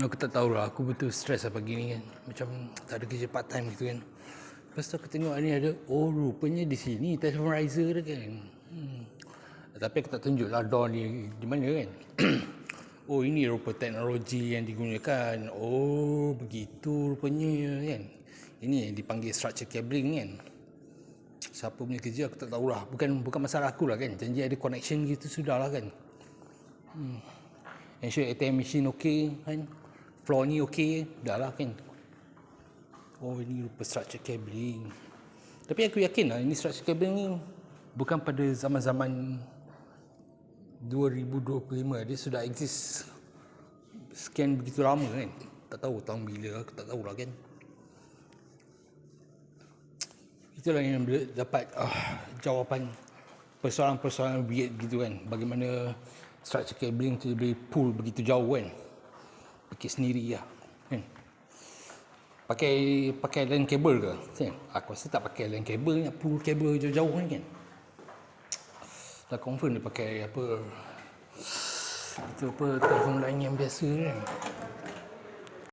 Aku tak tahulah. Aku betul stres lah pagi ni kan. Macam tak ada kerja part time gitu kan. Lepas tu aku tengok ni ada, oh rupanya di sini telefon riser dia kan. Tapi aku tak tunjuk lah door ni di mana kan. Oh ini rupa teknologi yang digunakan. Oh begitu rupanya kan. Ini yang dipanggil structure cabling kan. Siapa punya kerja aku tak tahulah. Bukan masalah aku lah kan. Janji ada connection gitu sudah lah kan. Ensure ATM machine okey kan. Floor ni okey, dah lah kan. Oh ini rupa structure cabling. Tapi aku yakin lah ini structure cabling ni bukan pada zaman-zaman 2025. Dia sudah exist sekian begitu lama kan. Tak tahu tahun bila, aku tak tahulah kan. Itulah yang dapat jawapan persoalan-persoalan weird gitu kan. Bagaimana structure cabling tu boleh pull begitu jauh kan. Bikin sendiri lah kan. Pakai LAN kabel ke kan? Aku rasa tak pakai LAN kabel, nak pull kabel jauh-jauh kan. Dah confirm dia pakai apa, itu apa, telefon lain yang biasa kan.